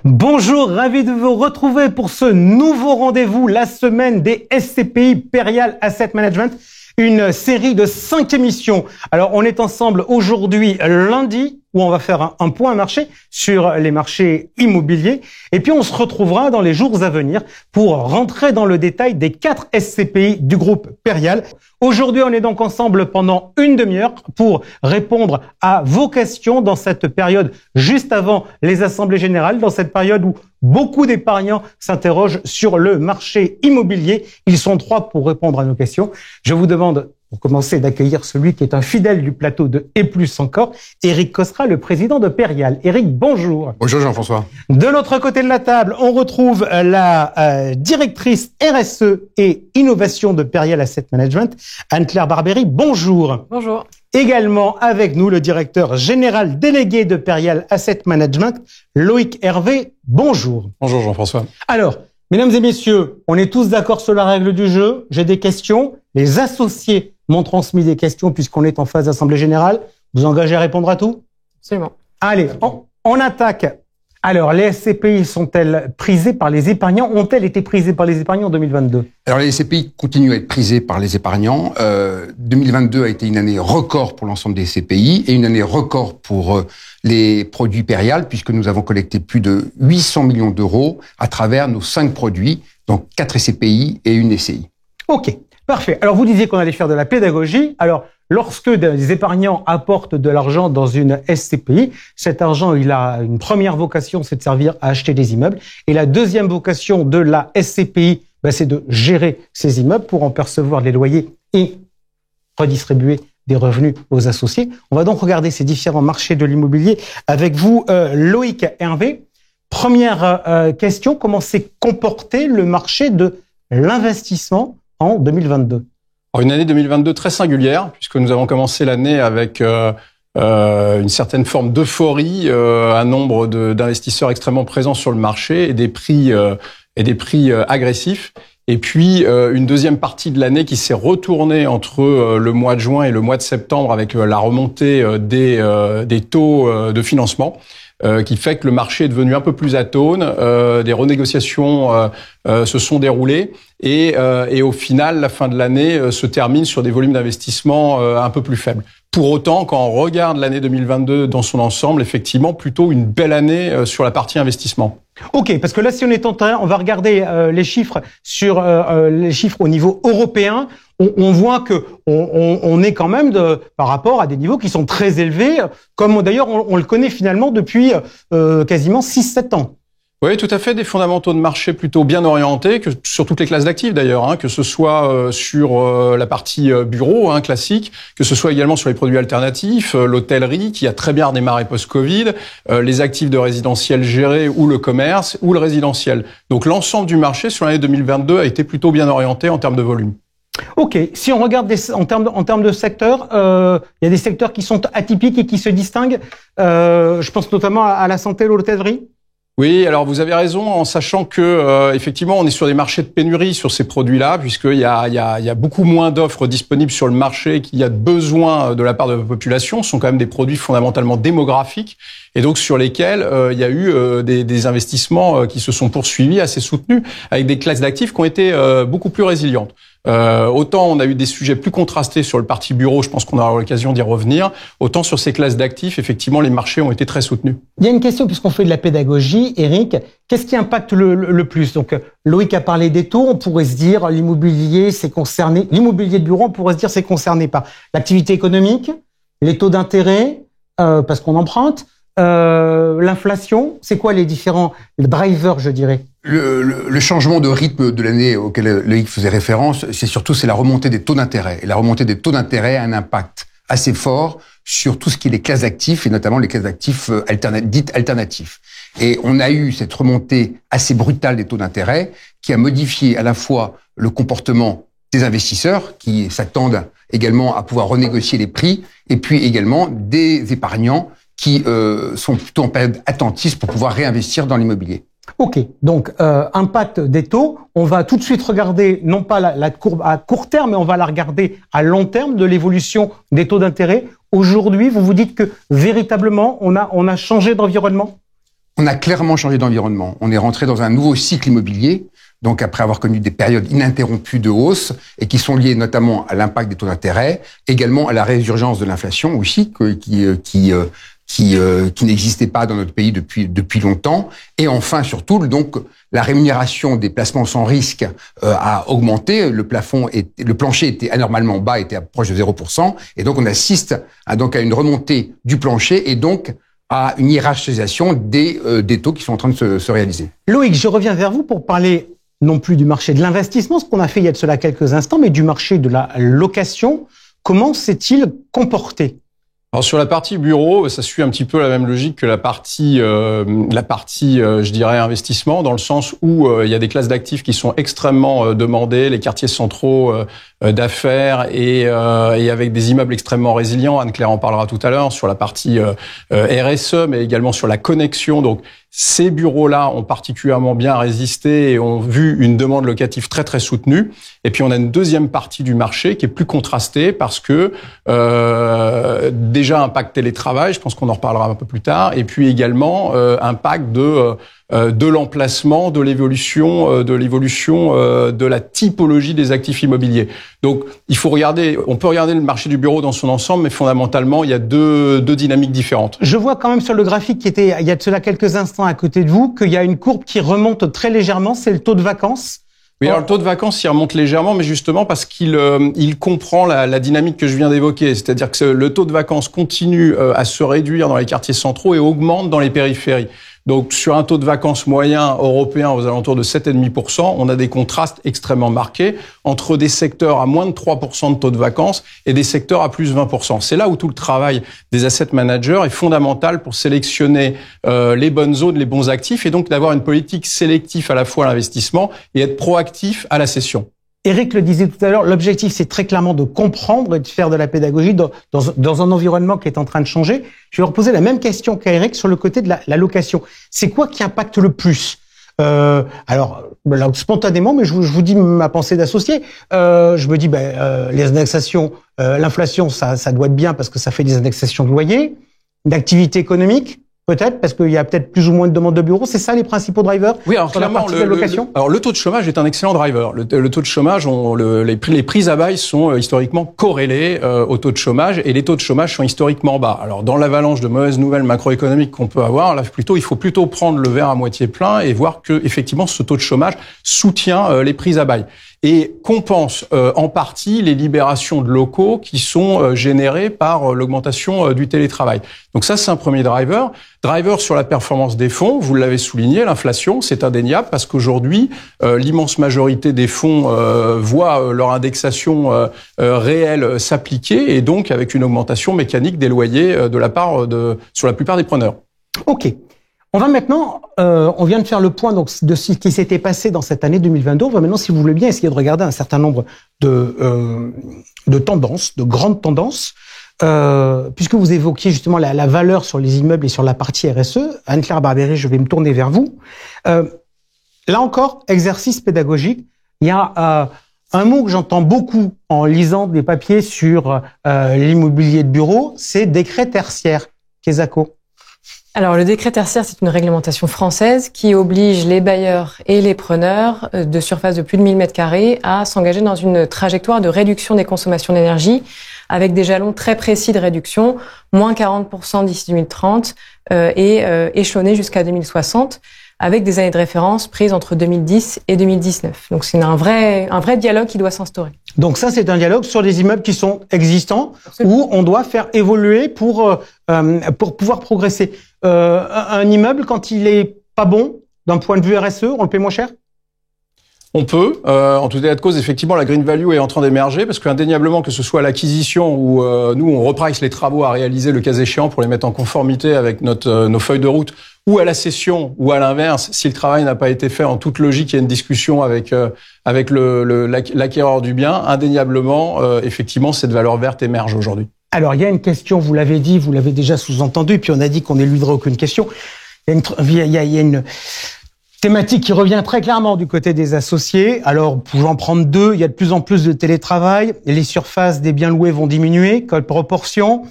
Bonjour, ravi de vous retrouver pour ce nouveau rendez-vous, la semaine des SCPI Perial Asset Management, une série de 5 émissions. Alors, on est ensemble aujourd'hui lundi, où on va faire un point marché sur les marchés immobiliers. Et puis, on se retrouvera dans les jours à venir pour rentrer dans le détail des 4 SCPI du groupe Perial. Aujourd'hui, on est donc ensemble pendant une demi-heure pour répondre à vos questions dans cette période juste avant les assemblées générales, dans cette période où beaucoup d'épargnants s'interrogent sur le marché immobilier. Ils sont 3 pour répondre à nos questions. Je vous demande, pour commencer, d'accueillir celui qui est un fidèle du plateau de Et plus encore, Éric Costra, le président de Perial. Éric, bonjour. Bonjour Jean-François. De l'autre côté de la table, on retrouve la directrice RSE et innovation de Perial Asset Management, Anne-Claire Barbéry. Bonjour. Bonjour. Également avec nous, le directeur général délégué de Perial Asset Management, Loïc Hervé. Bonjour. Bonjour Jean-François. Alors, mesdames et messieurs, on est tous d'accord sur la règle du jeu. J'ai des questions. Les associés m'ont transmis des questions puisqu'on est en phase d'assemblée générale. Vous engagez à répondre à tout? Absolument. Allez, on attaque. Alors, les SCPI sont-elles prisées par les épargnants? Ont-elles été prisées par les épargnants en 2022? Alors, les SCPI continuent à être prisées par les épargnants. 2022 a été une année record pour l'ensemble des SCPI et une année record pour les produits Perial, puisque nous avons collecté plus de 800 millions d'euros à travers nos 5 produits, donc 4 SCPI et une SCI. Ok, parfait. Alors, vous disiez qu'on allait faire de la pédagogie. Alors, lorsque des épargnants apportent de l'argent dans une SCPI, cet argent, il a une première vocation, c'est de servir à acheter des immeubles. Et la deuxième vocation de la SCPI, c'est de gérer ces immeubles pour en percevoir les loyers et redistribuer des revenus aux associés. On va donc regarder ces différents marchés de l'immobilier avec vous, Loïc Hervé. Première question, comment s'est comporté le marché de l'investissement en 2022? Alors, une année 2022 très singulière, puisque nous avons commencé l'année avec une certaine forme d'euphorie, un nombre d'investisseurs extrêmement présents sur le marché et des prix agressifs. Et puis une deuxième partie de l'année qui s'est retournée entre le mois de juin et le mois de septembre avec la remontée des taux de financement. Qui fait que le marché est devenu un peu plus atone, des renégociations se sont déroulées et au final, la fin de l'année se termine sur des volumes d'investissement un peu plus faibles. Pour autant, quand on regarde l'année 2022 dans son ensemble, effectivement, plutôt une belle année sur la partie investissement. Ok, parce que là, si on est en train, on va regarder les chiffres sur les chiffres au niveau européen. On voit que on est quand même par rapport à des niveaux qui sont très élevés, comme d'ailleurs on le connaît finalement depuis quasiment 6-7 ans. Oui, tout à fait, des fondamentaux de marché plutôt bien orientés, que sur toutes les classes d'actifs d'ailleurs, que ce soit sur la partie bureau classique, que ce soit également sur les produits alternatifs, l'hôtellerie qui a très bien redémarré post-Covid, les actifs de résidentiel gérés ou le commerce ou le résidentiel. Donc l'ensemble du marché sur l'année 2022 a été plutôt bien orienté en termes de volume. Ok, si on regarde en termes de secteurs, il y a des secteurs qui sont atypiques et qui se distinguent. Je pense notamment à la santé et l'hôtellerie. Oui, alors vous avez raison en sachant que effectivement on est sur des marchés de pénurie sur ces produits-là puisqu'il y a beaucoup moins d'offres disponibles sur le marché qu'il y a de besoins de la part de la population. Ce sont quand même des produits fondamentalement démographiques et donc sur lesquels il y a eu des investissements qui se sont poursuivis assez soutenus avec des classes d'actifs qui ont été beaucoup plus résilientes. Autant on a eu des sujets plus contrastés sur le parti bureau, je pense qu'on aura l'occasion d'y revenir, autant sur ces classes d'actifs, effectivement, les marchés ont été très soutenus. Il y a une question, puisqu'on fait de la pédagogie, Éric, qu'est-ce qui impacte le plus? Donc, Loïc a parlé des taux, on pourrait se dire l'immobilier, c'est concerné, l'immobilier de bureau, on pourrait se dire c'est concerné par l'activité économique, les taux d'intérêt, parce qu'on emprunte, l'inflation, c'est quoi les différents drivers, je dirais? Le changement de rythme de l'année auquel Loïc faisait référence, c'est la remontée des taux d'intérêt. Et la remontée des taux d'intérêt a un impact assez fort sur tout ce qui est les classes d'actifs, et notamment les classes d'actifs dites alternatifs. Et on a eu cette remontée assez brutale des taux d'intérêt qui a modifié à la fois le comportement des investisseurs qui s'attendent également à pouvoir renégocier les prix, et puis également des épargnants qui sont plutôt en période attentiste pour pouvoir réinvestir dans l'immobilier. Ok, donc impact des taux, on va tout de suite regarder non pas la courbe à court terme, mais on va la regarder à long terme de l'évolution des taux d'intérêt. Aujourd'hui, vous vous dites que véritablement, on a changé d'environnement ? On a clairement changé d'environnement. On est rentré dans un nouveau cycle immobilier, donc après avoir connu des périodes ininterrompues de hausse et qui sont liées notamment à l'impact des taux d'intérêt, également à la résurgence de l'inflation aussi, qui n'existait pas dans notre pays depuis longtemps, et enfin surtout donc la rémunération des placements sans risque a augmenté, le plancher était anormalement bas, était proche de 0%, et donc on assiste à une remontée du plancher et donc à une hiérarchisation des taux qui sont en train de se réaliser. Loïc, je reviens vers vous pour parler non plus du marché de l'investissement, ce qu'on a fait il y a de cela quelques instants, mais du marché de la location. Comment s'est-il comporté ? Alors sur la partie bureau, ça suit un petit peu la même logique que la partie, je dirais investissement, dans le sens où il y a des classes d'actifs qui sont extrêmement demandées, les quartiers centraux d'affaires et avec des immeubles extrêmement résilients. Anne-Claire en parlera tout à l'heure sur la partie RSE, mais également sur la connexion. Donc ces bureaux-là ont particulièrement bien résisté et ont vu une demande locative très très soutenue. Et puis on a une deuxième partie du marché qui est plus contrastée parce que déjà impact télétravail, je pense qu'on en reparlera un peu plus tard, et puis également impact de l'emplacement, de l'évolution de la typologie des actifs immobiliers. Donc on peut regarder le marché du bureau dans son ensemble, mais fondamentalement il y a deux dynamiques différentes. Je vois quand même sur le graphique qui était il y a de cela quelques instants à côté de vous qu'il y a une courbe qui remonte très légèrement, c'est le taux de vacances. Oui, alors le taux de vacances, il remonte légèrement, mais justement parce qu'il comprend la dynamique que je viens d'évoquer. C'est-à-dire que le taux de vacances continue à se réduire dans les quartiers centraux et augmente dans les périphéries. Donc, sur un taux de vacances moyen européen aux alentours de 7,5%, on a des contrastes extrêmement marqués entre des secteurs à moins de 3% de taux de vacances et des secteurs à plus de 20%. C'est là où tout le travail des asset managers est fondamental pour sélectionner les bonnes zones, les bons actifs, et donc d'avoir une politique sélective à la fois à l'investissement et être proactif à la cession. Eric le disait tout à l'heure, l'objectif c'est très clairement de comprendre et de faire de la pédagogie dans un environnement qui est en train de changer. Je vais leur poser la même question qu'à Eric sur le côté de la location. C'est quoi qui impacte le plus ? Alors, là, spontanément, mais je vous dis ma pensée d'associé. Je me dis, les indexations, l'inflation, ça doit être bien parce que ça fait des indexations de loyer, d'activité économique. Peut-être, parce qu'il y a peut-être plus ou moins de demandes de bureaux. C'est ça les principaux drivers? Oui, alors clairement, le taux de chômage est un excellent driver. Le taux de chômage, les prix à bail sont historiquement corrélés au taux de chômage, et les taux de chômage sont historiquement bas. Alors, dans l'avalanche de mauvaises nouvelles macroéconomiques qu'on peut avoir, là, il faut plutôt prendre le verre à moitié plein et voir que, effectivement, ce taux de chômage soutient les prix à bail et compense en partie les libérations de locaux qui sont générées par l'augmentation du télétravail. Donc ça, c'est un premier driver. Driver sur la performance des fonds, vous l'avez souligné, l'inflation, c'est indéniable parce qu'aujourd'hui, l'immense majorité des fonds voient leur indexation réelle s'appliquer, et donc avec une augmentation mécanique des loyers sur la plupart des preneurs. Ok. On va maintenant, on vient de faire le point donc de ce qui s'était passé dans cette année 2022. On va maintenant, si vous voulez bien, essayer de regarder un certain nombre de tendances, de grandes tendances, puisque vous évoquiez justement la valeur sur les immeubles et sur la partie RSE. Anne-Claire Barbieri, je vais me tourner vers vous. Là encore, exercice pédagogique. Il y a un mot que j'entends beaucoup en lisant des papiers sur l'immobilier de bureau, c'est décret tertiaire. Kezako. Alors, le décret tertiaire, c'est une réglementation française qui oblige les bailleurs et les preneurs de surface de plus de 1000 m² à s'engager dans une trajectoire de réduction des consommations d'énergie avec des jalons très précis de réduction, moins 40% d'ici 2030 et échelonnés jusqu'à 2060, avec des années de référence prises entre 2010 et 2019. Donc, c'est un vrai dialogue qui doit s'instaurer. Donc ça, c'est un dialogue sur les immeubles qui sont existants. Absolument. Où on doit faire évoluer pour pouvoir progresser. Un immeuble, quand il est pas bon, d'un point de vue RSE, on le paie moins cher? On peut. En tout état de cause, effectivement, la green value est en train d'émerger parce qu'indéniablement, que ce soit à l'acquisition ou nous, on reprice les travaux à réaliser le cas échéant pour les mettre en conformité avec nos feuilles de route, ou à la cession, ou à l'inverse, si le travail n'a pas été fait en toute logique, il y a une discussion avec l'acquéreur du bien, indéniablement, effectivement, cette valeur verte émerge aujourd'hui. Alors, il y a une question, vous l'avez dit, vous l'avez déjà sous-entendu, puis on a dit qu'on n'éluderait aucune question. Il y a une thématique qui revient très clairement du côté des associés. Alors, pouvant prendre deux, il y a de plus en plus de télétravail. Les surfaces des biens loués vont diminuer. Quelle proportion?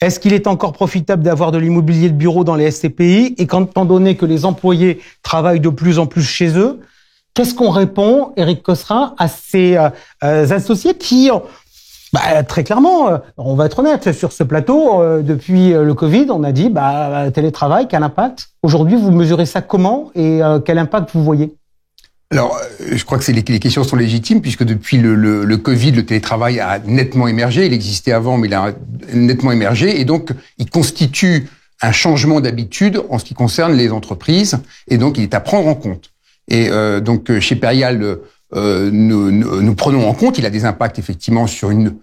Est-ce qu'il est encore profitable d'avoir de l'immobilier de bureau dans les SCPI? Et étant donné que les employés travaillent de plus en plus chez eux, qu'est-ce qu'on répond, Éric Cosserin, à ces associés qui... très clairement, on va être honnête, sur ce plateau, depuis le Covid, on a dit, télétravail, quel impact? Aujourd'hui, vous mesurez ça comment et quel impact vous voyez? Alors, je crois que les questions sont légitimes puisque depuis le Covid, le télétravail a nettement émergé. Il existait avant, mais il a nettement émergé. Et donc, il constitue un changement d'habitude en ce qui concerne les entreprises. Et donc, il est à prendre en compte. Et donc, chez Perial, nous prenons en compte, il a des impacts effectivement sur une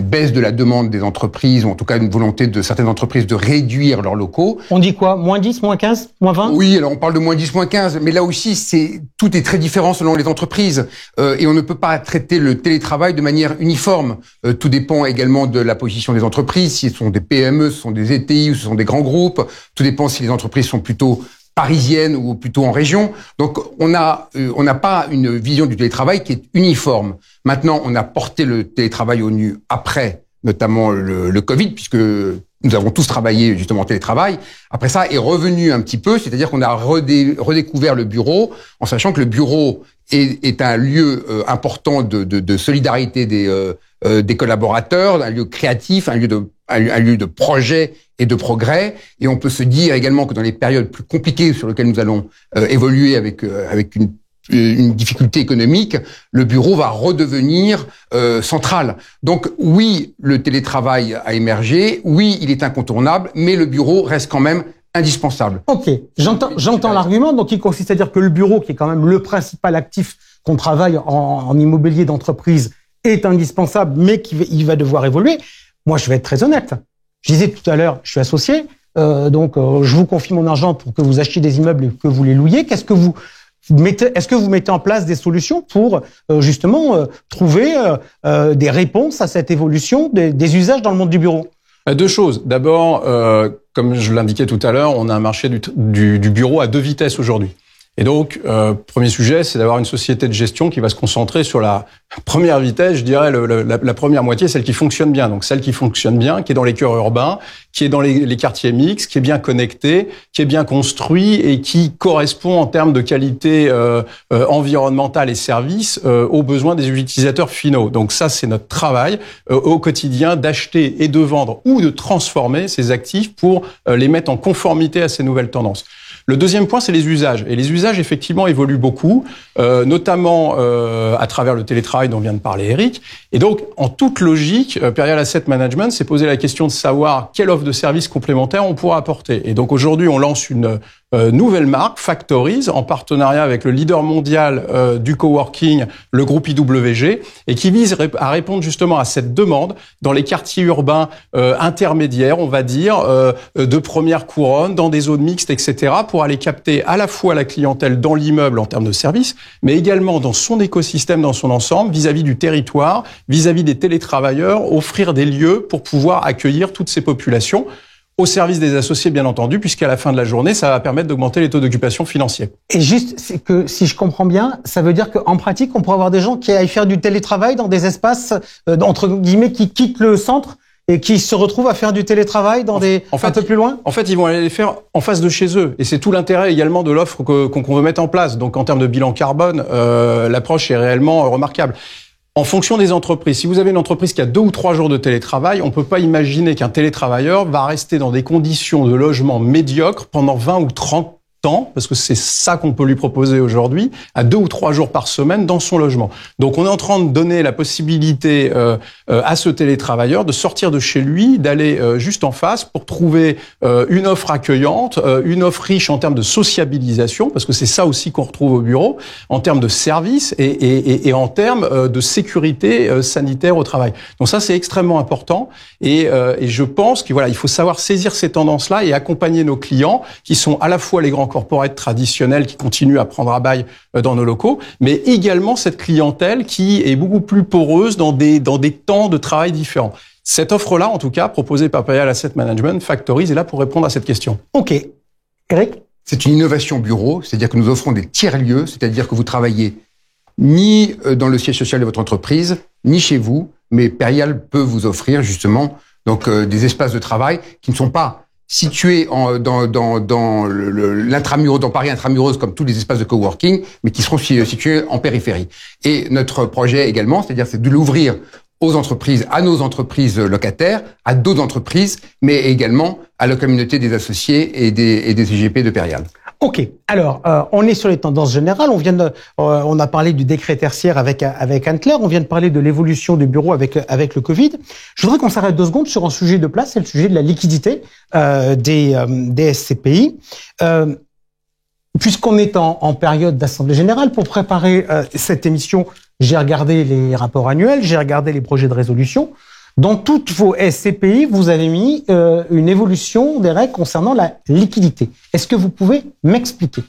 baisse de la demande des entreprises, ou en tout cas une volonté de certaines entreprises de réduire leurs locaux. On dit quoi? Moins 10, moins 15, moins 20? Oui, alors on parle de moins 10, moins 15, mais là aussi, tout est très différent selon les entreprises. Et on ne peut pas traiter le télétravail de manière uniforme. Tout dépend également de la position des entreprises, si ce sont des PME, ce sont des ETI ou ce sont des grands groupes. Tout dépend si les entreprises sont plutôt parisienne ou plutôt en région. Donc, on n'a pas une vision du télétravail qui est uniforme. Maintenant, on a porté le télétravail au nu après, notamment le Covid, puisque nous avons tous travaillé justement en télétravail. Après ça, est revenu un petit peu, c'est-à-dire qu'on a redécouvert le bureau, en sachant que le bureau est un lieu important de solidarité des collaborateurs, un lieu créatif, un lieu de projet et de progrès. Et on peut se dire également que dans les périodes plus compliquées sur lesquelles nous allons évoluer avec une difficulté économique, le bureau va redevenir central. Donc oui, le télétravail a émergé, oui, il est incontournable, mais le bureau reste quand même indispensable. Ok, j'entends l'argument. Donc il consiste à dire que le bureau, qui est quand même le principal actif qu'on travaille en immobilier d'entreprise, est indispensable, mais qu'il va devoir évoluer. Moi, je vais être très honnête. Je disais tout à l'heure, je suis associé, donc je vous confie mon argent pour que vous achetiez des immeubles et que vous les louiez. Est-ce que vous mettez en place des solutions pour justement trouver des réponses à cette évolution des usages dans le monde du bureau? Deux choses. D'abord, comme je l'indiquais tout à l'heure, on a un marché du bureau à deux vitesses aujourd'hui. Et donc, premier sujet, c'est d'avoir une société de gestion qui va se concentrer sur la première vitesse, je dirais la première moitié, celle qui fonctionne bien. Donc celle qui fonctionne bien, qui est dans les cœurs urbains, qui est dans les quartiers mixtes, qui est bien connecté, qui est bien construit et qui correspond en termes de qualité environnementale et service aux besoins des utilisateurs finaux. Donc ça, c'est notre travail au quotidien d'acheter et de vendre ou de transformer ces actifs pour les mettre en conformité à ces nouvelles tendances. Le deuxième point, c'est les usages. Et les usages, effectivement, évoluent beaucoup, notamment à travers le télétravail dont vient de parler Éric. Et donc, en toute logique, Perial Asset Management s'est posé la question de savoir quelle offre de services complémentaires on pourra apporter. Et donc, aujourd'hui, on lance une nouvelle marque, Factories, en partenariat avec le leader mondial du coworking, le groupe IWG, et qui vise à répondre justement à cette demande dans les quartiers urbains intermédiaires, on va dire, de première couronne, dans des zones mixtes, etc., pour aller capter à la fois la clientèle dans l'immeuble en termes de services, mais également dans son écosystème, dans son ensemble, vis-à-vis du territoire, vis-à-vis des télétravailleurs, offrir des lieux pour pouvoir accueillir toutes ces populations, au service des associés, bien entendu, puisqu'à la fin de la journée, ça va permettre d'augmenter les taux d'occupation financiers. Et juste, c'est que si je comprends bien, ça veut dire qu'en pratique, on pourrait avoir des gens qui aillent faire du télétravail dans des espaces, entre guillemets, qui quittent le centre et qui se retrouvent à faire du télétravail dans un peu plus loin? En fait, ils vont aller les faire en face de chez eux. Et c'est tout l'intérêt également de l'offre qu'on veut mettre en place. Donc, en termes de bilan carbone, l'approche est réellement remarquable. En fonction des entreprises, si vous avez une entreprise qui a 2 ou 3 jours de télétravail, on peut pas imaginer qu'un télétravailleur va rester dans des conditions de logement médiocres pendant 20 ou 30 temps, parce que c'est ça qu'on peut lui proposer aujourd'hui, à 2 ou 3 jours par semaine dans son logement. Donc on est en train de donner la possibilité à ce télétravailleur de sortir de chez lui, d'aller juste en face pour trouver une offre accueillante, une offre riche en termes de sociabilisation, parce que c'est ça aussi qu'on retrouve au bureau, en termes de services et en termes de sécurité sanitaire au travail. Donc ça, c'est extrêmement important et je pense qu'il il faut savoir saisir ces tendances-là et accompagner nos clients qui sont à la fois les grands corporates traditionnels qui continuent à prendre à bail dans nos locaux, mais également cette clientèle qui est beaucoup plus poreuse dans des temps de travail différents. Cette offre-là, en tout cas, proposée par Perial Asset Management, Factories, est là pour répondre à cette question. Ok. Eric? C'est une innovation bureau, c'est-à-dire que nous offrons des tiers-lieux, c'est-à-dire que vous travaillez ni dans le siège social de votre entreprise, ni chez vous, mais Perial peut vous offrir justement donc des espaces de travail qui ne sont pas situés dans l'intramuros, dans Paris intramuros comme tous les espaces de coworking, mais qui seront situés en périphérie. Et notre projet également, c'est de l'ouvrir aux entreprises, à nos entreprises locataires, à d'autres entreprises, mais également à la communauté des associés et des IGP de Perial. Ok. Alors, on est sur les tendances générales. On a parlé du décret tertiaire avec Anne-Claire. On vient de parler de l'évolution du bureau avec le Covid. Je voudrais qu'on s'arrête 2 secondes sur un sujet de place, c'est le sujet de la liquidité des SCPI. Puisqu'on est en période d'assemblée générale, pour préparer cette émission, j'ai regardé les rapports annuels, j'ai regardé les projets de résolution. Dans toutes vos SCPI, vous avez mis une évolution des règles concernant la liquidité. Est-ce que vous pouvez m'expliquer?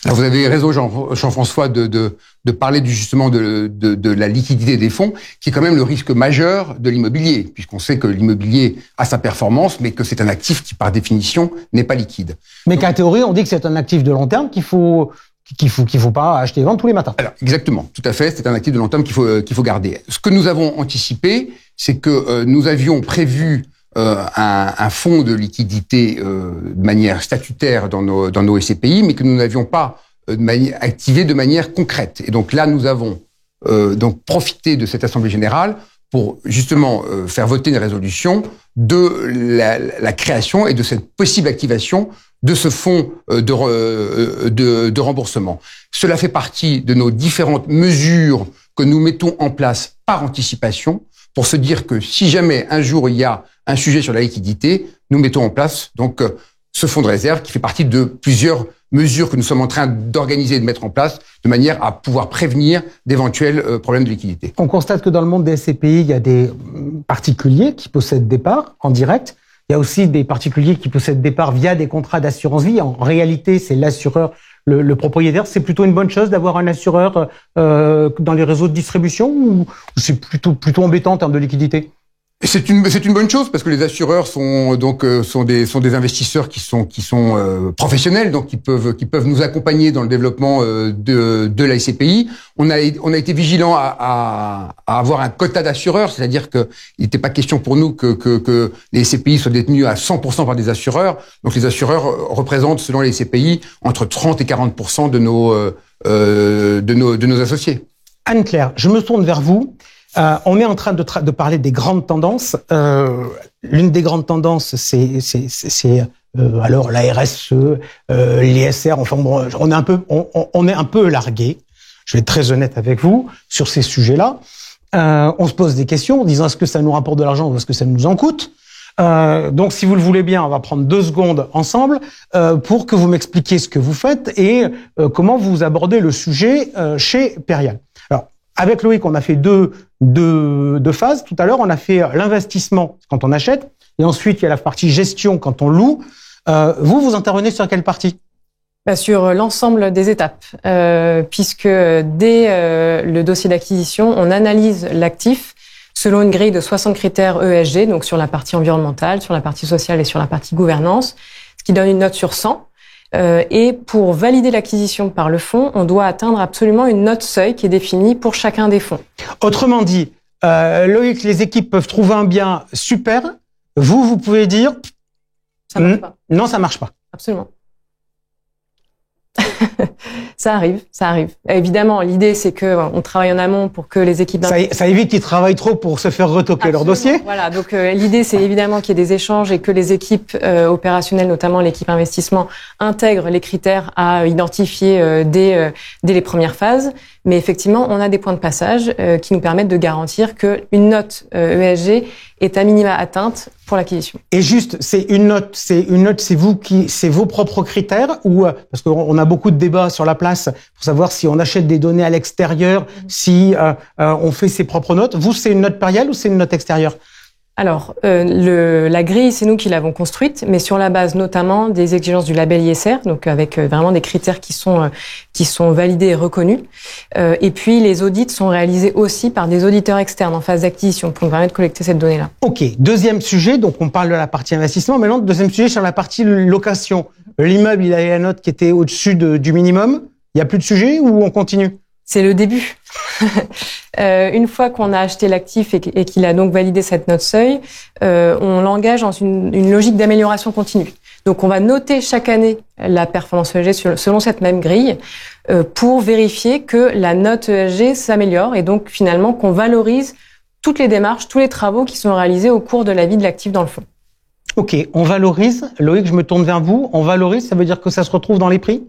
Alors vous avez raison, Jean-François, de parler justement de la liquidité des fonds, qui est quand même le risque majeur de l'immobilier, puisqu'on sait que l'immobilier a sa performance, mais que c'est un actif qui, par définition, n'est pas liquide. Mais qu'à théorie, on dit que c'est un actif de long terme qu'il faut pas acheter et vendre tous les matins. Alors exactement, tout à fait, c'est un actif de long terme qu'il faut garder. Ce que nous avons anticipé, c'est que nous avions prévu un fonds de liquidité de manière statutaire dans nos SCPI, mais que nous n'avions pas activé de manière concrète. Et donc là, nous avons donc profité de cette assemblée générale pour justement faire voter une résolution de la création et de cette possible activation de ce fonds de remboursement. Cela fait partie de nos différentes mesures que nous mettons en place par anticipation pour se dire que si jamais un jour il y a un sujet sur la liquidité, nous mettons en place donc ce fonds de réserve qui fait partie de plusieurs mesures que nous sommes en train d'organiser et de mettre en place de manière à pouvoir prévenir d'éventuels problèmes de liquidité. On constate que dans le monde des SCPI, il y a des particuliers qui possèdent des parts en direct. Il y a aussi des particuliers qui possèdent des parts via des contrats d'assurance vie. En réalité, c'est l'assureur, le propriétaire. C'est plutôt une bonne chose d'avoir un assureur dans les réseaux de distribution ou c'est plutôt embêtant en termes de liquidité? C'est une bonne chose parce que les assureurs sont des investisseurs qui sont professionnels, donc qui peuvent nous accompagner dans le développement de la SCPI. On a été vigilant à avoir un quota d'assureurs, c'est-à-dire que il n'était pas question pour nous que les SCPI soient détenus à 100% par des assureurs. Donc les assureurs représentent selon les SCPI entre 30 et 40% de nos associés. Anne-Claire, je me tourne vers vous. On est en train de parler des grandes tendances. L'une des grandes tendances, c'est alors la RSE, l'ISR. Enfin, bon, on est un peu largué. Je vais être très honnête avec vous sur ces sujets-là. On se pose des questions en disant est-ce que ça nous rapporte de l'argent ou est-ce que ça nous en coûte. Donc, si vous le voulez bien, on va prendre 2 secondes ensemble pour que vous m'expliquiez ce que vous faites et comment vous abordez le sujet chez Perial. Alors, avec Loïc, on a fait deux phases. Tout à l'heure, on a fait l'investissement quand on achète, et ensuite il y a la partie gestion quand on loue. Vous intervenez sur quelle partie? Sur l'ensemble des étapes, puisque dès le dossier d'acquisition, on analyse l'actif selon une grille de 60 critères ESG, donc sur la partie environnementale, sur la partie sociale et sur la partie gouvernance, ce qui donne une note sur 100. Et pour valider l'acquisition par le fonds, on doit atteindre absolument une note seuil qui est définie pour chacun des fonds. Autrement dit, Loïc, les équipes peuvent trouver un bien super. Vous pouvez dire... Ça marche pas. Non, ça marche pas. Absolument. Ça arrive. Évidemment, l'idée, c'est que on travaille en amont pour que les équipes... Ça évite qu'ils travaillent trop pour se faire retoquer leur dossier. Voilà, donc l'idée, c'est évidemment qu'il y ait des échanges et que les équipes opérationnelles, notamment l'équipe investissement, intègrent les critères à identifier dès les premières phases. Mais effectivement, on a des points de passage qui nous permettent de garantir qu'une note ESG est à minima atteinte pour l'acquisition. Et juste, c'est vos propres critères ou parce qu'on a beaucoup de débats sur la place pour savoir si on achète des données à l'extérieur, si on fait ses propres notes. Vous, c'est une note Perial ou c'est une note extérieure? Alors, la grille, c'est nous qui l'avons construite, mais sur la base notamment des exigences du label ISR, donc avec vraiment des critères qui sont validés et reconnus. Et puis, les audits sont réalisés aussi par des auditeurs externes en phase d'acquisition pour nous permettre de collecter cette donnée-là. Ok. Deuxième sujet, donc on parle de la partie investissement. Maintenant, deuxième sujet sur la partie location. L'immeuble, il a la note qui était au-dessus du minimum. Il y a plus de sujet ou on continue? C'est le début. Une fois qu'on a acheté l'actif et qu'il a donc validé cette note seuil, on l'engage dans une logique d'amélioration continue. Donc, on va noter chaque année la performance ESG selon cette même grille pour vérifier que la note ESG s'améliore et donc finalement qu'on valorise toutes les démarches, tous les travaux qui sont réalisés au cours de la vie de l'actif dans le fonds. Ok, on valorise. Loïc, je me tourne vers vous. On valorise, ça veut dire que ça se retrouve dans les prix?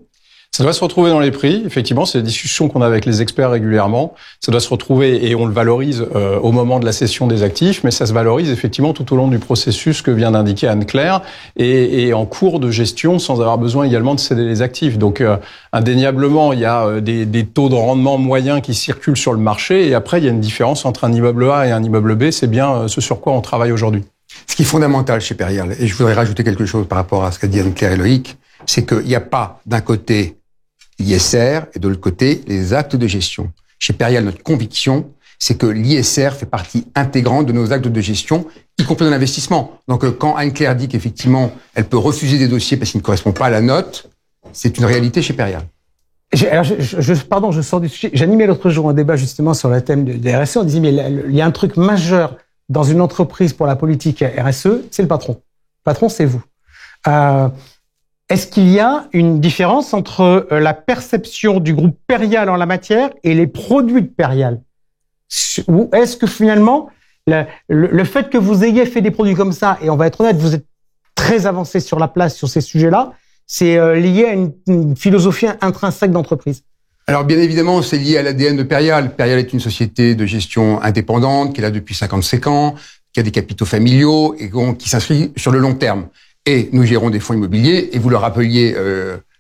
Ça doit se retrouver dans les prix. Effectivement, c'est des discussions qu'on a avec les experts régulièrement. Ça doit se retrouver et on le valorise au moment de la cession des actifs, mais ça se valorise effectivement tout au long du processus que vient d'indiquer Anne-Claire et en cours de gestion sans avoir besoin également de céder les actifs. Donc, indéniablement, il y a des taux de rendement moyens qui circulent sur le marché et après, il y a une différence entre un immeuble A et un immeuble B. C'est bien ce sur quoi on travaille aujourd'hui. Ce qui est fondamental chez Perial, et je voudrais rajouter quelque chose par rapport à ce qu'a dit Anne-Claire et Loïc, c'est qu'il n'y a pas d'un côté l'ISR et de l'autre côté les actes de gestion. Chez Perial, notre conviction, c'est que l'ISR fait partie intégrante de nos actes de gestion, y compris dans l'investissement. Donc quand Anne-Claire dit qu'effectivement, elle peut refuser des dossiers parce qu'ils ne correspondent pas à la note, c'est une réalité chez Perial. Pardon, je sors du sujet. J'animais l'autre jour un débat justement sur le thème de RSE. On disait, mais il y a un truc majeur dans une entreprise pour la politique RSE, c'est le patron. Le patron, c'est vous. Est-ce qu'il y a une différence entre la perception du groupe Perial en la matière et les produits de Perial? Ou est-ce que finalement, le fait que vous ayez fait des produits comme ça, et on va être honnête, vous êtes très avancé sur la place sur ces sujets-là, c'est lié à une philosophie intrinsèque d'entreprise? Alors bien évidemment, c'est lié à l'ADN de Perial. Perial est une société de gestion indépendante qui est là depuis 55 ans, qui a des capitaux familiaux et qui s'inscrit sur le long terme. Et nous gérons des fonds immobiliers, et vous le rappeliez,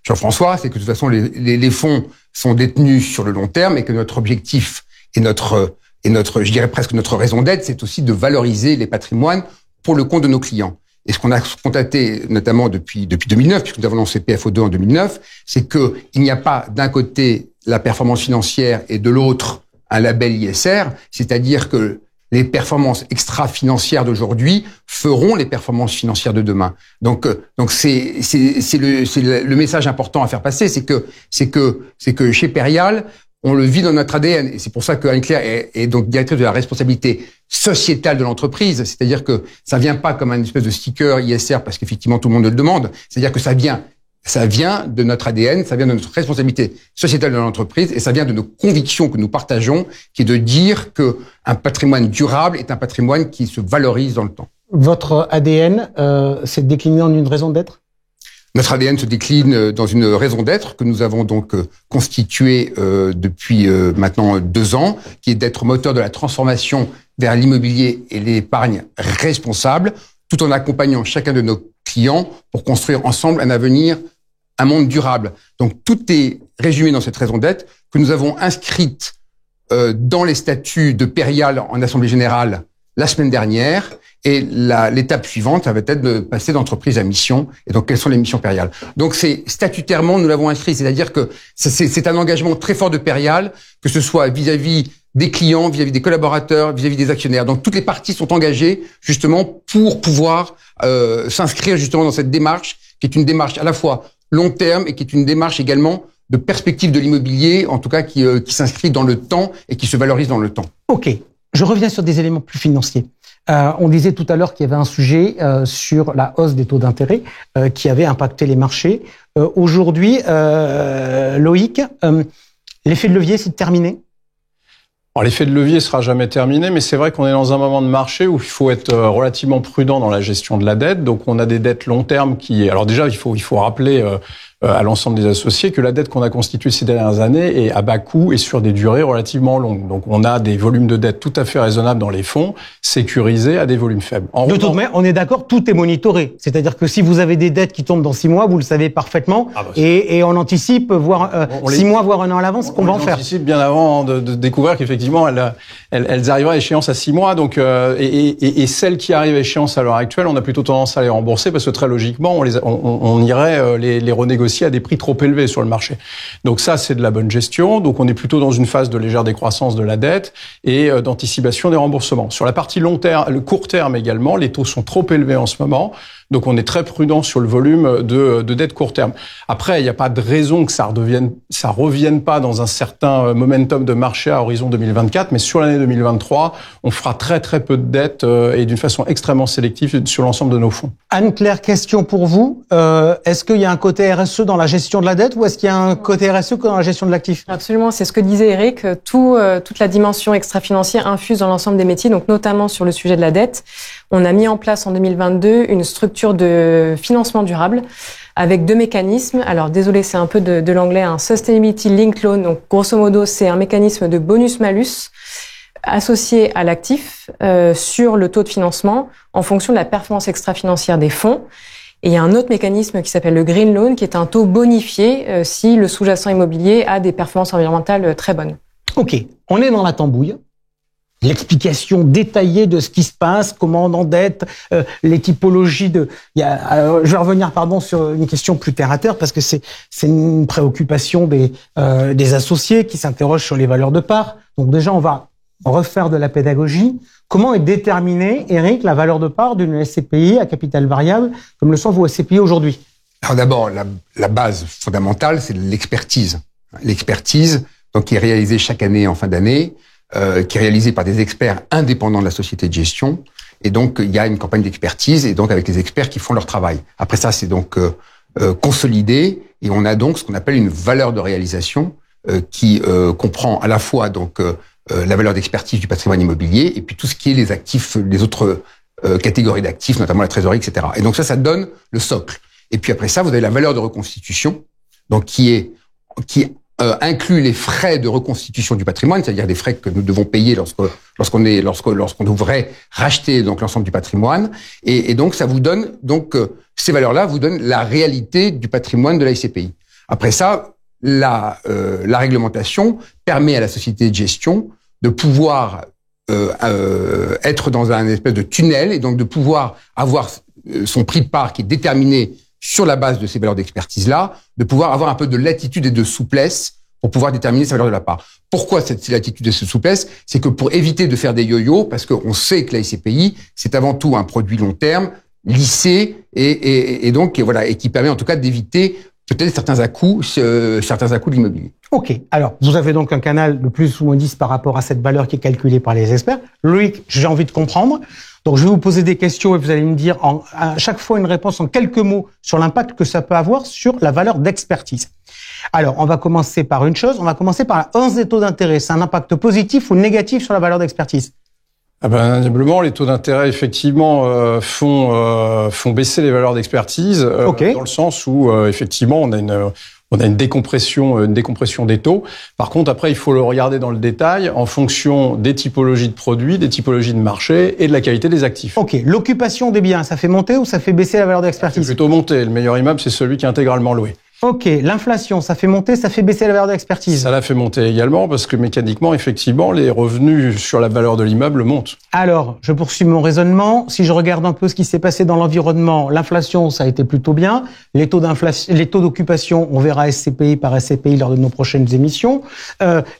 Jean-François, c'est que de toute façon, les fonds sont détenus sur le long terme et que notre objectif et notre, je dirais presque notre raison d'être, c'est aussi de valoriser les patrimoines pour le compte de nos clients. Et ce qu'on a constaté, notamment depuis 2009, puisque nous avons lancé PFO2 en 2009, c'est que il n'y a pas d'un côté la performance financière et de l'autre un label ISR, c'est-à-dire que les performances extra-financières d'aujourd'hui feront les performances financières de demain. Donc c'est le message important à faire passer, c'est que chez Perial, on le vit dans notre ADN. Et c'est pour ça que Anne-Claire est donc directrice de la responsabilité sociétale de l'entreprise. C'est-à-dire que ça vient pas comme un espèce de sticker ISR parce qu'effectivement tout le monde le demande. C'est-à-dire que ça vient de notre ADN, ça vient de notre responsabilité sociétale de l'entreprise et ça vient de nos convictions que nous partageons, qui est de dire que un patrimoine durable est un patrimoine qui se valorise dans le temps. Votre ADN s'est décliné en une raison d'être? Notre ADN se décline dans une raison d'être que nous avons donc constituée depuis maintenant 2 ans, qui est d'être moteur de la transformation vers l'immobilier et l'épargne responsable, tout en accompagnant chacun de nos clients pour construire ensemble un avenir, un monde durable. Donc tout est résumé dans cette raison d'être que nous avons inscrite dans les statuts de Perial en Assemblée Générale la semaine dernière. Et l'étape suivante, ça va être de passer d'entreprise à mission. Et donc, quelles sont les missions Perial? Donc, c'est statutairement, nous l'avons inscrit. C'est-à-dire que c'est un engagement très fort de Perial, que ce soit vis-à-vis des clients, vis-à-vis des collaborateurs, vis-à-vis des actionnaires. Donc, toutes les parties sont engagées justement pour pouvoir s'inscrire justement dans cette démarche, qui est une démarche à la fois long terme et qui est une démarche également de perspective de l'immobilier, en tout cas qui s'inscrit dans le temps et qui se valorise dans le temps. Ok. Je reviens sur des éléments plus financiers. On disait tout à l'heure qu'il y avait un sujet sur la hausse des taux d'intérêt qui avait impacté les marchés. Aujourd'hui, Loïc, l'effet de levier, c'est terminé? Alors, l'effet de levier sera jamais terminé, mais c'est vrai qu'on est dans un moment de marché où il faut être relativement prudent dans la gestion de la dette. Donc, on a des dettes long terme qui... Alors déjà, il faut rappeler à l'ensemble des associés que la dette qu'on a constituée ces dernières années est à bas coût et sur des durées relativement longues. Donc, on a des volumes de dette tout à fait raisonnables dans les fonds, sécurisés à des volumes faibles. De toute manière, on est d'accord, tout est monitoré. C'est-à-dire que si vous avez des dettes qui tombent dans 6 mois, vous le savez parfaitement, et on anticipe, voire 6 mois, voire un an à l'avance, qu'on va en faire. On anticipe bien avant de découvrir qu'effectivement, elles arriveraient à échéance à 6 mois. Donc, et celles qui arrivent à échéance à l'heure actuelle, on a plutôt tendance à les rembourser parce que très logiquement, on irait les renégocier à des prix trop élevés sur le marché. Donc ça, c'est de la bonne gestion. Donc on est plutôt dans une phase de légère décroissance de la dette et d'anticipation des remboursements. Sur la partie long terme, le court terme également, les taux sont trop élevés en ce moment. Donc on est très prudent sur le volume de dette court terme. Après, il n'y a pas de raison que ça revienne pas dans un certain momentum de marché à horizon 2024, mais sur l'année 2023, on fera très très peu de dettes et d'une façon extrêmement sélective sur l'ensemble de nos fonds. Anne-Claire, question pour vous. Est-ce qu'il y a un côté RSE dans la gestion de la dette ou est-ce qu'il y a un côté RSE que dans la gestion de l'actif? Absolument, c'est ce que disait Eric. Toute la dimension extra-financière infuse dans l'ensemble des métiers, donc notamment sur le sujet de la dette. On a mis en place en 2022 une structure de financement durable avec 2 mécanismes. Alors désolé, c'est un peu de l'anglais, un Sustainability Linked Loan. Donc grosso modo, c'est un mécanisme de bonus-malus associé à l'actif sur le taux de financement en fonction de la performance extra-financière des fonds. Et il y a un autre mécanisme qui s'appelle le Green Loan, qui est un taux bonifié si le sous-jacent immobilier a des performances environnementales très bonnes. Ok, on est dans la tambouille. L'explication détaillée de ce qui se passe, comment on endette, les typologies de... je vais revenir sur une question plus terre à terre parce que c'est une préoccupation des associés qui s'interrogent sur les valeurs de part. Donc déjà, on va refaire de la pédagogie. Comment est déterminée, Eric, la valeur de part d'une SCPI à capital variable, comme le sont vos SCPI aujourd'hui? Alors d'abord, la base fondamentale, c'est l'expertise. L'expertise, donc qui est réalisée chaque année en fin d'année, qui est réalisée par des experts indépendants de la société de gestion. Et donc, il y a une campagne d'expertise, et donc avec les experts qui font leur travail. Après ça, c'est donc consolidé, et on a donc ce qu'on appelle une valeur de réalisation qui comprend à la fois donc la valeur d'expertise du patrimoine immobilier, et puis tout ce qui est les actifs, les autres catégories d'actifs, notamment la trésorerie, etc. Et donc ça donne le socle. Et puis après ça, vous avez la valeur de reconstitution, donc qui inclut les frais de reconstitution du patrimoine, c'est-à-dire des frais que nous devons payer lorsqu'on devrait racheter donc l'ensemble du patrimoine, et donc ça vous donne ces valeurs-là vous donnent la réalité du patrimoine de la SCPI. Après ça, la réglementation permet à la société de gestion de pouvoir être dans un espèce de tunnel et donc de pouvoir avoir son prix de part qui est déterminé sur la base de ces valeurs d'expertise-là, de pouvoir avoir un peu de latitude et de souplesse pour pouvoir déterminer sa valeur de la part. Pourquoi cette latitude et cette souplesse? C'est que pour éviter de faire des yo-yo, parce qu'on sait que la SCPI, c'est avant tout un produit long terme, lissé, et donc, voilà, et qui permet en tout cas d'éviter peut-être certains à-coups de l'immobilier. Ok. Alors, vous avez donc un canal de plus ou moins 10 par rapport à cette valeur qui est calculée par les experts. Loïc, j'ai envie de comprendre. Donc, je vais vous poser des questions et vous allez me dire à chaque fois une réponse en quelques mots sur l'impact que ça peut avoir sur la valeur d'expertise. Alors, on va commencer par une chose. On va commencer par la hausse des taux d'intérêt. C'est un impact positif ou négatif sur la valeur d'expertise? Indéniablement, les taux d'intérêt effectivement font baisser les valeurs d'expertise dans le sens où effectivement on a une décompression des taux. Par contre, après, il faut le regarder dans le détail en fonction des typologies de produits, des typologies de marché et de la qualité des actifs. Ok. L'occupation des biens, ça fait monter ou ça fait baisser la valeur d'expertise? C'est plutôt monter. Le meilleur immeuble, c'est celui qui est intégralement loué. Ok. L'inflation, ça fait monter, ça fait baisser la valeur d'expertise? Ça la fait monter également parce que mécaniquement, effectivement, les revenus sur la valeur de l'immeuble montent. Alors, je poursuis mon raisonnement. Si je regarde un peu ce qui s'est passé dans l'environnement, l'inflation, ça a été plutôt bien. Les taux d'occupation, on verra SCPI par SCPI lors de nos prochaines émissions.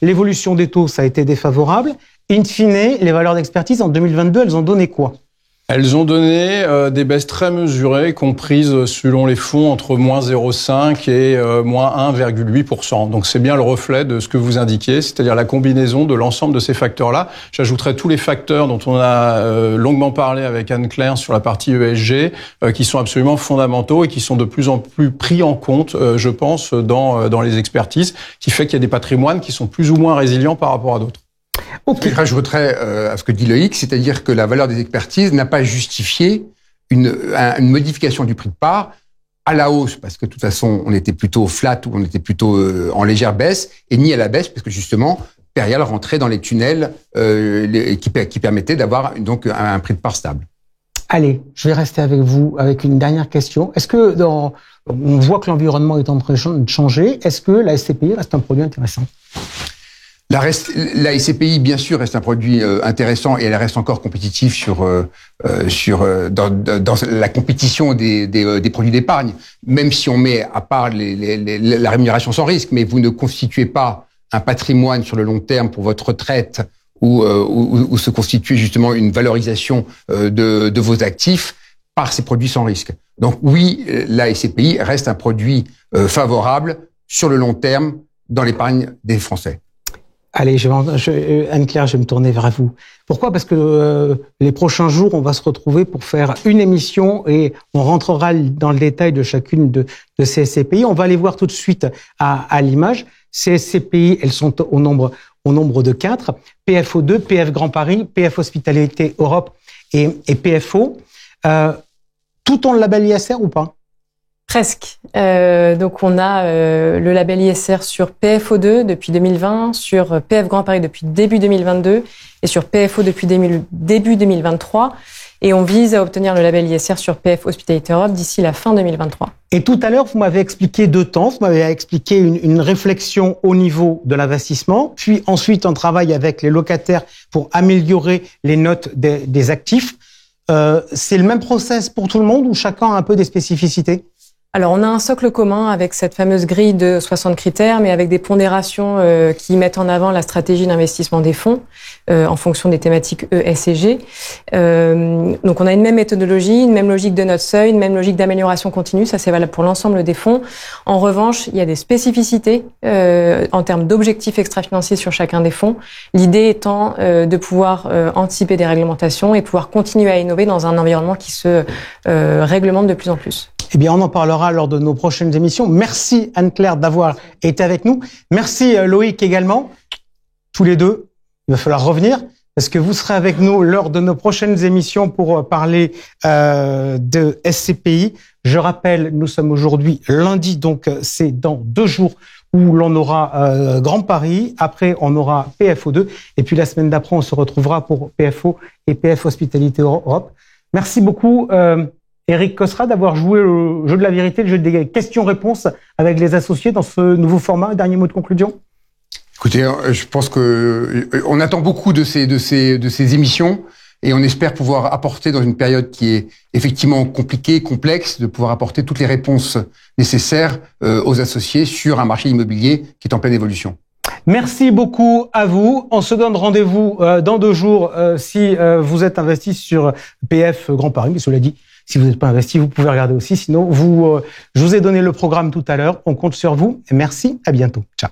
L'évolution des taux, ça a été défavorable. In fine, les valeurs d'expertise en 2022, elles ont donné quoi? Elles ont donné des baisses très mesurées, comprises selon les fonds entre moins 0,5 et moins 1,8%. Donc c'est bien le reflet de ce que vous indiquez, c'est-à-dire la combinaison de l'ensemble de ces facteurs-là. J'ajouterai tous les facteurs dont on a longuement parlé avec Anne-Claire sur la partie ESG, qui sont absolument fondamentaux et qui sont de plus en plus pris en compte, je pense, dans les expertises, qui fait qu'il y a des patrimoines qui sont plus ou moins résilients par rapport à d'autres. Okay. Je rajouterais à ce que dit Loïc, c'est-à-dire que la valeur des expertises n'a pas justifié une modification du prix de part à la hausse, parce que de toute façon, on était plutôt flat ou on était plutôt en légère baisse, et ni à la baisse, parce que justement, Perial rentrait dans les tunnels qui permettaient d'avoir donc un prix de part stable. Allez, je vais rester avec vous avec une dernière question. Est-ce que on voit que l'environnement est en train de changer, est-ce que la SCPI reste un produit intéressant ? La SCPI, bien sûr, reste un produit intéressant et elle reste encore compétitive dans la compétition des produits d'épargne. Même si on met à part la rémunération sans risque, mais vous ne constituez pas un patrimoine sur le long terme pour votre retraite ou se constituer justement une valorisation de vos actifs par ces produits sans risque. Donc oui, la SCPI reste un produit favorable sur le long terme dans l'épargne des Français. Allez, Anne-Claire, je vais me tourner vers vous. Pourquoi ? Parce que les prochains jours, on va se retrouver pour faire une émission et on rentrera dans le détail de chacune de ces SCPI. On va les voir tout de suite à l'image. Ces SCPI, elles sont au nombre de 4. PFO2, PF Grand Paris, PF Hospitalité Europe et PFO. Tout ont le label ISR ou pas ? Presque. Donc on a le label ISR sur PFO2 depuis 2020, sur PF Grand Paris depuis début 2022 et sur PFO depuis début 2023. Et on vise à obtenir le label ISR sur PF Hospitalité Europe d'ici la fin 2023. Et tout à l'heure, vous m'avez expliqué 2 temps. Vous m'avez expliqué une réflexion au niveau de l'investissement, puis ensuite un travail avec les locataires pour améliorer les notes des actifs. C'est le même process pour tout le monde ou chacun a un peu des spécificités ? Alors, on a un socle commun avec cette fameuse grille de 60 critères, mais avec des pondérations qui mettent en avant la stratégie d'investissement des fonds en fonction des thématiques E, S et G. Donc, on a une même méthodologie, une même logique de notre seuil, une même logique d'amélioration continue. Ça, c'est valable pour l'ensemble des fonds. En revanche, il y a des spécificités en termes d'objectifs extra-financiers sur chacun des fonds. L'idée étant de pouvoir anticiper des réglementations et pouvoir continuer à innover dans un environnement qui se réglemente de plus en plus. Eh bien, on en parlera lors de nos prochaines émissions. Merci Anne-Claire d'avoir été avec nous. Merci Loïc également. Tous les deux, il va falloir revenir parce que vous serez avec nous lors de nos prochaines émissions pour parler de SCPI. Je rappelle, nous sommes aujourd'hui lundi, donc c'est dans 2 jours où l'on aura Grand Paris. Après, on aura PFO2. Et puis la semaine d'après, on se retrouvera pour PFO et PF Hospitalité Europe. Merci beaucoup. Eric Cosra, d'avoir joué le jeu de la vérité, le jeu des questions-réponses avec les associés dans ce nouveau format. Dernier mot de conclusion ? Écoutez, je pense que on attend beaucoup de ces émissions et on espère pouvoir apporter dans une période qui est effectivement compliquée, complexe, de pouvoir apporter toutes les réponses nécessaires aux associés sur un marché immobilier qui est en pleine évolution. Merci beaucoup à vous. On se donne rendez-vous dans 2 jours si vous êtes investi sur PF Grand Paris, mais cela dit, si vous n'êtes pas investi, vous pouvez regarder aussi. Sinon, je vous ai donné le programme tout à l'heure. On compte sur vous. Merci. À bientôt. Ciao.